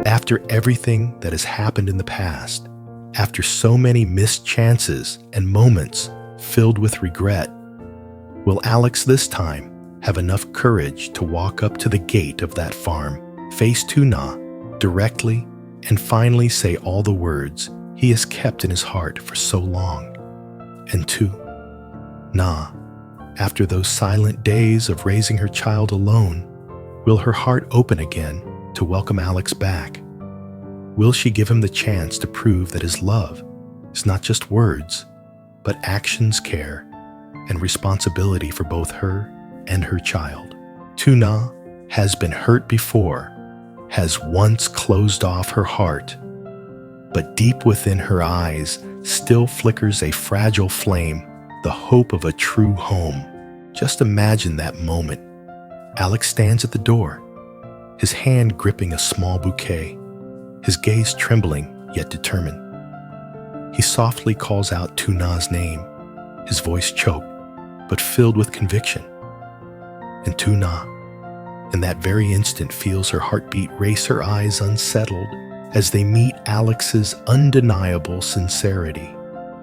After everything that has happened in the past, after so many missed chances and moments filled with regret, will Alex this time have enough courage to walk up to the gate of that farm, face Tu Na directly, and finally say all the words he has kept in his heart for so long? And Tu Na, after those silent days of raising her child alone, will her heart open again to welcome Alex back? Will she give him the chance to prove that his love is not just words, but actions, care, and responsibility for both her and her child? Tu Na has been hurt before, has once closed off her heart, but deep within her eyes still flickers a fragile flame, the hope of a true home. Just imagine that moment. Alex stands at the door, his hand gripping a small bouquet, his gaze trembling yet determined. He softly calls out Tu Na's name, his voice choked but filled with conviction. And Tu Na, in that very instant, feels her heartbeat race, her eyes unsettled as they meet Alex's undeniable sincerity.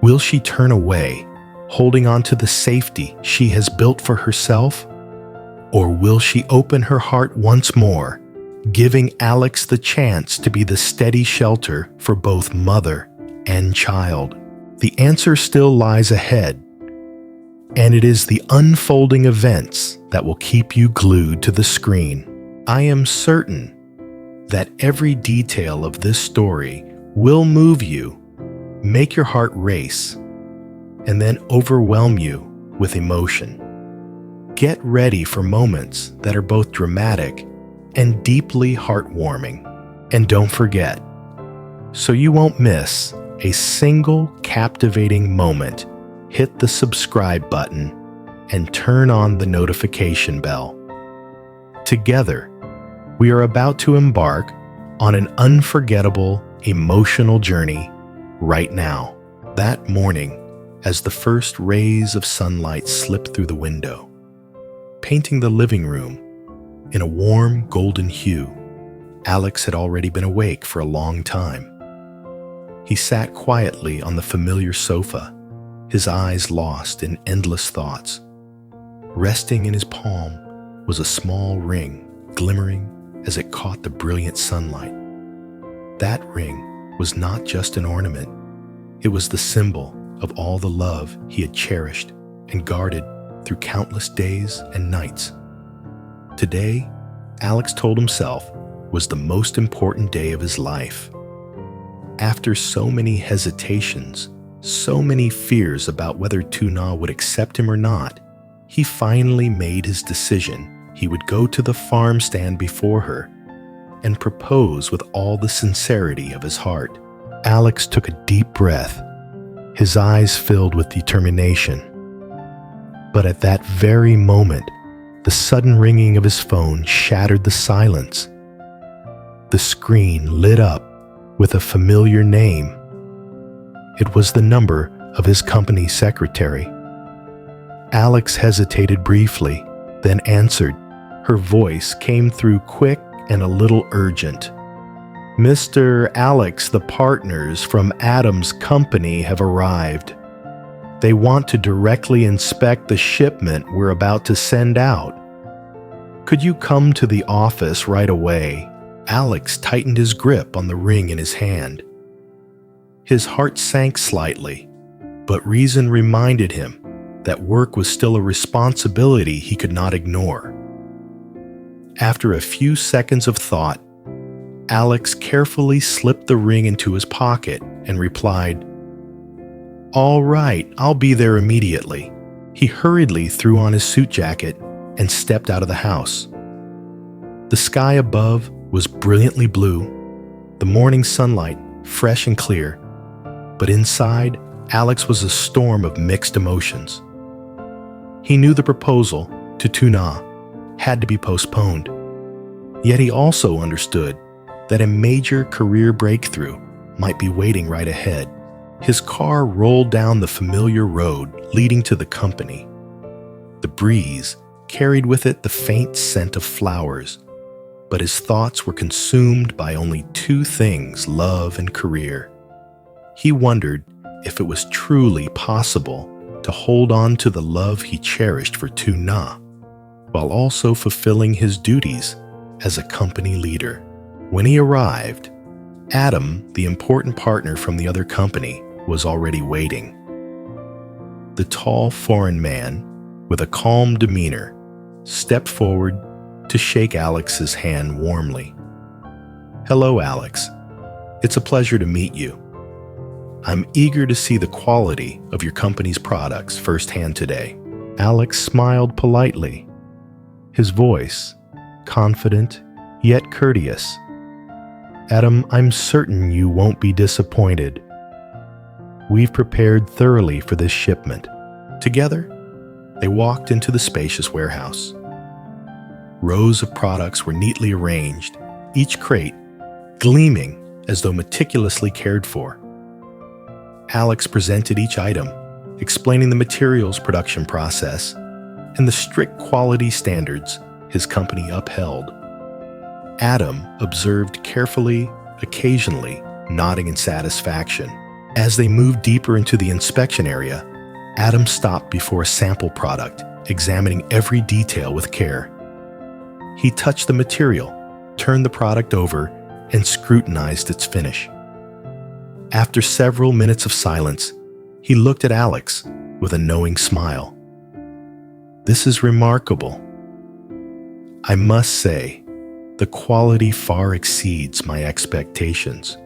Will she turn away, holding on to the safety she has built for herself? Or will she open her heart once more, giving Alex the chance to be the steady shelter for both mother and child? The answer still lies ahead, and it is the unfolding events that will keep you glued to the screen. I am certain that every detail of this story will move you, make your heart race, and then overwhelm you with emotion. Get ready for moments that are both dramatic and deeply heartwarming. And don't forget, so you won't miss a single captivating moment, hit the subscribe button and turn on the notification bell. Together, we are about to embark on an unforgettable, emotional journey right now. That morning, as the first rays of sunlight slipped through the window, painting the living room in a warm golden hue, Alex had already been awake for a long time. He sat quietly on the familiar sofa, his eyes lost in endless thoughts. Resting in his palm was a small ring, glimmering as it caught the brilliant sunlight. That ring was not just an ornament. It was the symbol of all the love he had cherished and guarded through countless days and nights. Today, Alex told himself, was the most important day of his life. After so many hesitations, so many fears about whether Tu Na would accept him or not, he finally made his decision. He would go to the farm stand before her and propose with all the sincerity of his heart. Alex took a deep breath, his eyes filled with determination. But at that very moment, the sudden ringing of his phone shattered the silence. The screen lit up with a familiar name. It was the number of his company secretary. Alex hesitated briefly, then answered. Her voice came through quick and a little urgent. "Mr. Alex, the partners from Adam's company have arrived. They want to directly inspect the shipment we're about to send out. Could you come to the office right away?" Alex tightened his grip on the ring in his hand. His heart sank slightly, but reason reminded him that work was still a responsibility he could not ignore. After a few seconds of thought, Alex carefully slipped the ring into his pocket and replied, "All right, I'll be there immediately." He hurriedly threw on his suit jacket and stepped out of the house. The sky above was brilliantly blue, the morning sunlight fresh and clear, but inside, Alex was a storm of mixed emotions. He knew the proposal to Tu Na had to be postponed, yet he also understood that a major career breakthrough might be waiting right ahead. His car rolled down the familiar road leading to the company. The breeze carried with it the faint scent of flowers, but his thoughts were consumed by only two things: love and career. He wondered if it was truly possible to hold on to the love he cherished for Tuna, while also fulfilling his duties as a company leader. When he arrived, Adam, the important partner from the other company, was already waiting. The tall foreign man, with a calm demeanor, stepped forward to shake Alex's hand warmly. "Hello, Alex. It's a pleasure to meet you. I'm eager to see the quality of your company's products firsthand today." Alex smiled politely, his voice confident yet courteous. "Adam, I'm certain you won't be disappointed. We've prepared thoroughly for this shipment." Together, they walked into the spacious warehouse. Rows of products were neatly arranged, each crate gleaming as though meticulously cared for. Alex presented each item, explaining the materials production process and the strict quality standards his company upheld. Adam observed carefully, occasionally nodding in satisfaction. As they moved deeper into the inspection area, Adam stopped before a sample product, examining every detail with care. He touched the material, turned the product over, and scrutinized its finish. After several minutes of silence, he looked at Alex with a knowing smile. "This is remarkable. I must say, the quality far exceeds my expectations.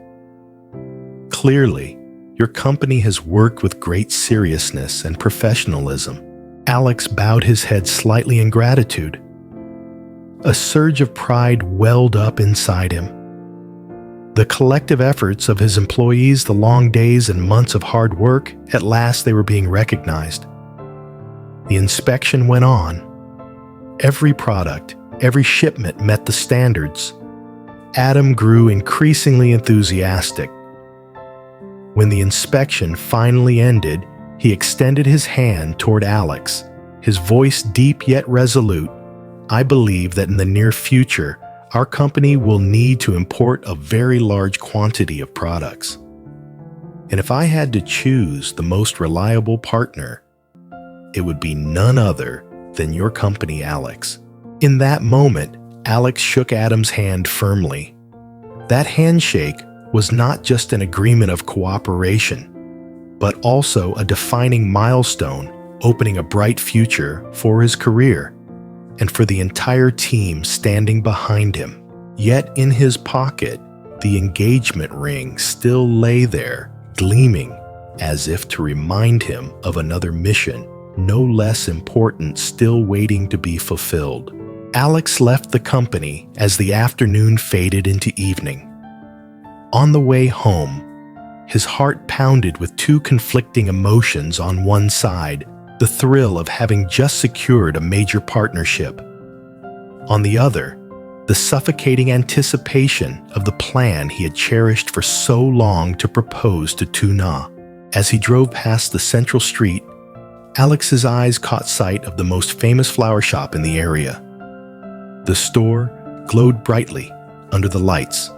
Clearly, your company has worked with great seriousness and professionalism." Alex bowed his head slightly in gratitude. A surge of pride welled up inside him. The collective efforts of his employees, the long days and months of hard work, at last they were being recognized. The inspection went on. Every product, every shipment met the standards. Adam grew increasingly enthusiastic. When the inspection finally ended, he extended his hand toward Alex, his voice deep yet resolute. "I believe that in the near future, our company will need to import a very large quantity of products. And if I had to choose the most reliable partner, it would be none other than your company, Alex." In that moment, Alex shook Adam's hand firmly. That handshake was not just an agreement of cooperation, but also a defining milestone, opening a bright future for his career and for the entire team standing behind him. Yet in his pocket, the engagement ring still lay there, gleaming, as if to remind him of another mission, no less important, still waiting to be fulfilled. Alex left the company as the afternoon faded into evening. On the way home, his heart pounded with two conflicting emotions. On one side, the thrill of having just secured a major partnership. On the other, the suffocating anticipation of the plan he had cherished for so long to propose to Tuna. As he drove past the central street, Alex's eyes caught sight of the most famous flower shop in the area. The store glowed brightly under the lights,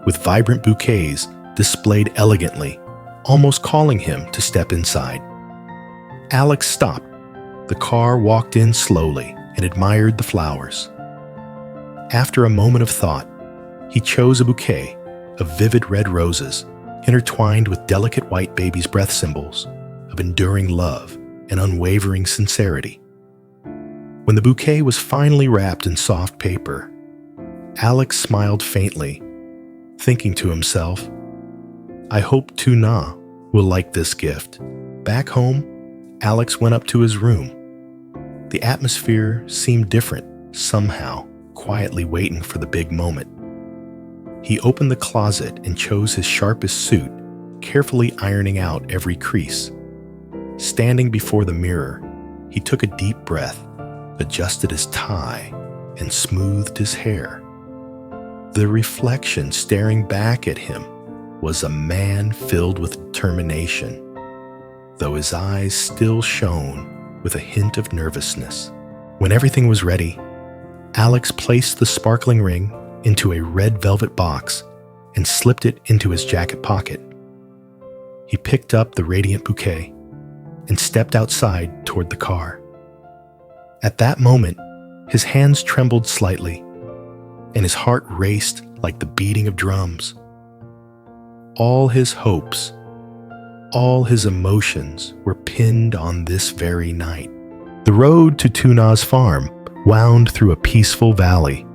with vibrant bouquets displayed elegantly, almost calling him to step inside. Alex stopped. The car walked in slowly and admired the flowers. After a moment of thought, he chose a bouquet of vivid red roses, intertwined with delicate white baby's breath, symbols of enduring love and unwavering sincerity. When the bouquet was finally wrapped in soft paper, Alex smiled faintly, thinking to himself, "I hope Tuna will like this gift." Back home, Alex went up to his room. The atmosphere seemed different, somehow, quietly waiting for the big moment. He opened the closet and chose his sharpest suit, carefully ironing out every crease. Standing before the mirror, he took a deep breath, adjusted his tie, and smoothed his hair. The reflection staring back at him was a man filled with determination, though his eyes still shone with a hint of nervousness. When everything was ready, Alex placed the sparkling ring into a red velvet box and slipped it into his jacket pocket. He picked up the radiant bouquet and stepped outside toward the car. At that moment, his hands trembled slightly, and his heart raced like the beating of drums. All his hopes, all his emotions were pinned on this very night. The road to Tuna's farm wound through a peaceful valley.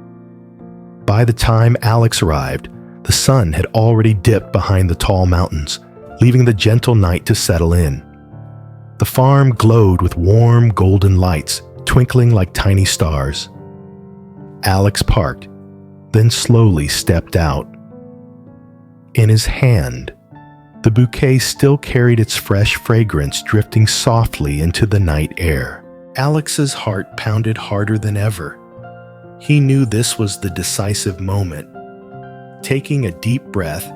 By the time Alex arrived, the sun had already dipped behind the tall mountains, leaving the gentle night to settle in. The farm glowed with warm golden lights, twinkling like tiny stars. Alex parked, then slowly stepped out. In his hand, the bouquet still carried its fresh fragrance drifting softly into the night air. Alex's heart pounded harder than ever. He knew this was the decisive moment. Taking a deep breath,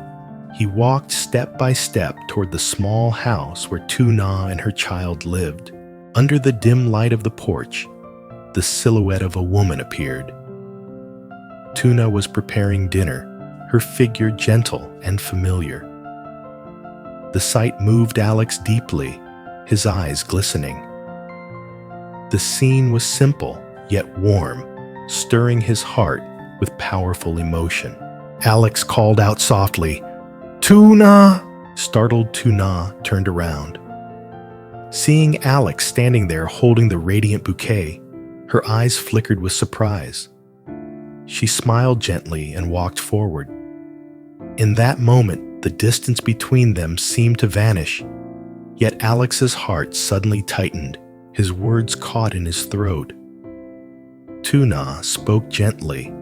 he walked step by step toward the small house where Tuna and her child lived. Under the dim light of the porch, the silhouette of a woman appeared. Tuna was preparing dinner, her figure gentle and familiar. The sight moved Alex deeply, his eyes glistening. The scene was simple, yet warm, stirring his heart with powerful emotion. Alex called out softly, "Tuna!" Startled Tuna turned around. Seeing Alex standing there holding the radiant bouquet, her eyes flickered with surprise. She smiled gently and walked forward. In that moment, the distance between them seemed to vanish, yet Alex's heart suddenly tightened, his words caught in his throat. Tuna spoke gently.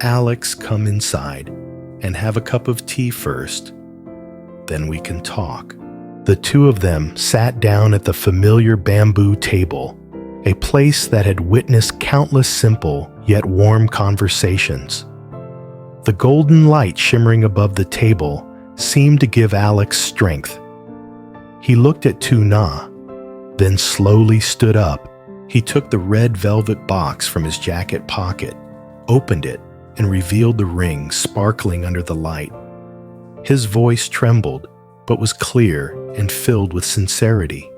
"Alex, come inside and have a cup of tea first. Then we can talk." The two of them sat down at the familiar bamboo table, a place that had witnessed countless simple yet warm conversations. The golden light shimmering above the table seemed to give Alex strength. He looked at Tuna, then slowly stood up. He took the red velvet box from his jacket pocket, opened it, and revealed the ring sparkling under the light. His voice trembled, but was clear and filled with sincerity.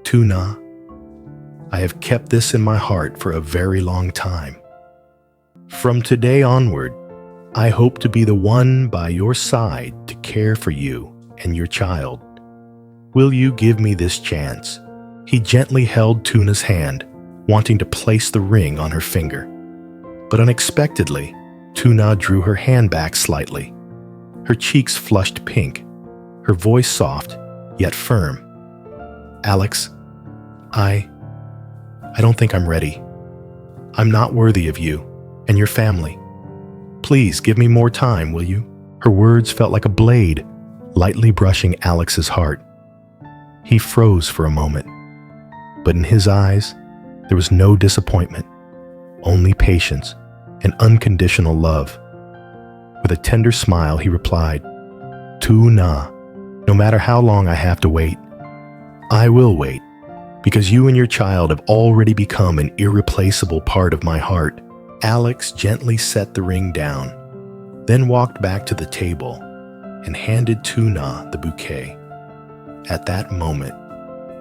"Tuna, I have kept this in my heart for a very long time. From today onward, I hope to be the one by your side to care for you and your child. Will you give me this chance?" He gently held Tuna's hand, wanting to place the ring on her finger. But unexpectedly, Tuna drew her hand back slightly. Her cheeks flushed pink, her voice soft, yet firm. "Alex, I don't think I'm ready. I'm not worthy of you and your family. Please give me more time, will you?" Her words felt like a blade, lightly brushing Alex's heart. He froze for a moment, but in his eyes, there was no disappointment, only patience and unconditional love. With a tender smile, he replied, "Tuna, no matter how long I have to wait, I will wait, because you and your child have already become an irreplaceable part of my heart." Alex gently set the ring down, then walked back to the table and handed Tuna the bouquet. At that moment,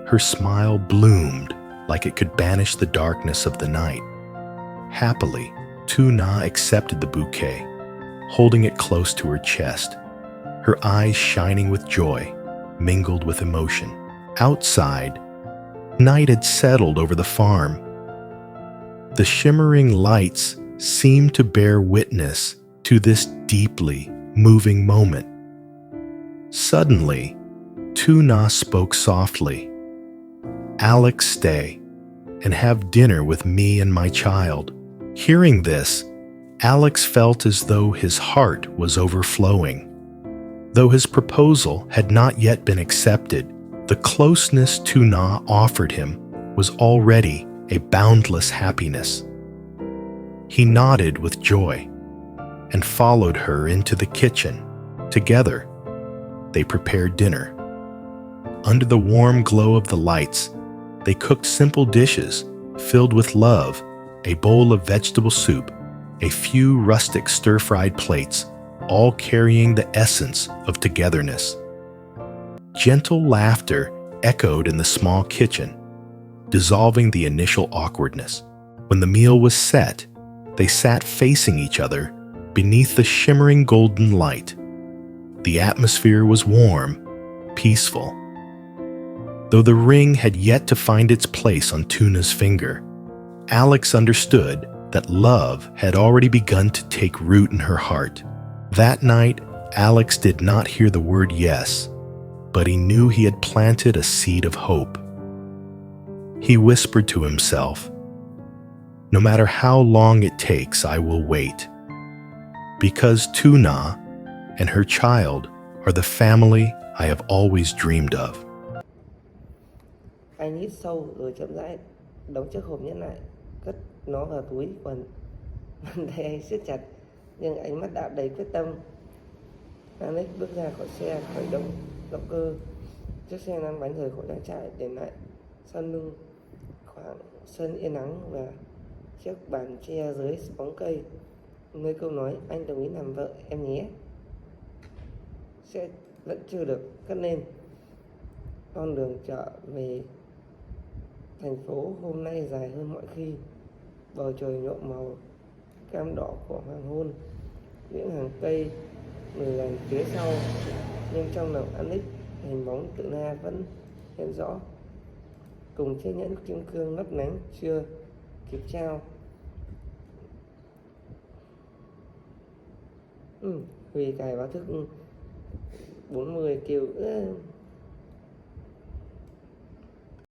her smile bloomed like it could banish the darkness of the night. Happily, Tuna accepted the bouquet, holding it close to her chest, her eyes shining with joy, mingled with emotion. Outside, night had settled over the farm. The shimmering lights seemed to bear witness to this deeply moving moment. Suddenly, Tuna spoke softly. "Alex, stay and have dinner with me and my child." Hearing this, Alex felt as though his heart was overflowing. Though his proposal had not yet been accepted, the closeness Tuna offered him was already a boundless happiness. He nodded with joy and followed her into the kitchen. Together, they prepared dinner. Under the warm glow of the lights, they cooked simple dishes filled with love, a bowl of vegetable soup, a few rustic stir-fried plates, all carrying the essence of togetherness. Gentle laughter echoed in the small kitchen, dissolving the initial awkwardness. When the meal was set, they sat facing each other beneath the shimmering golden light. The atmosphere was warm, peaceful. Though the ring had yet to find its place on Tuna's finger, Alex understood that love had already begun to take root in her heart. That night, Alex did not hear the word yes, but he knew he had planted a seed of hope. He whispered to himself, "No matter how long it takes, I will wait, because Tuna and her child are the family I have always dreamed of." Anh hít sâu rồi chậm rãi đóng chiếc hộp nhẫn lại, cất nó vào túi quần. Bàn tay anh siết chặt, nhưng ánh mắt đã đầy quyết tâm. Alex bước ra khỏi xe, khởi động động cơ. Chiếc xe lăn bánh rời khỏi trang trại, để lại sau lưng khoảng sân yên ắng và chiếc bàn tre dưới bóng cây. Nơi câu nói "anh đồng ý làm vợ em nhé" sẽ vẫn chưa được cất lên. Con đường trở về thành phố hôm nay dài hơn mọi khi. Bầu trời nhuộm màu cam đỏ của hoàng hôn. Những hàng cây lùi gần phía sau, nhưng trong lòng Alex, hình bóng tự na vẫn hiện rõ, cùng chiếc nhẫn kim cương lấp lánh chưa kịp trao. Huy cài báo thức 40 kêu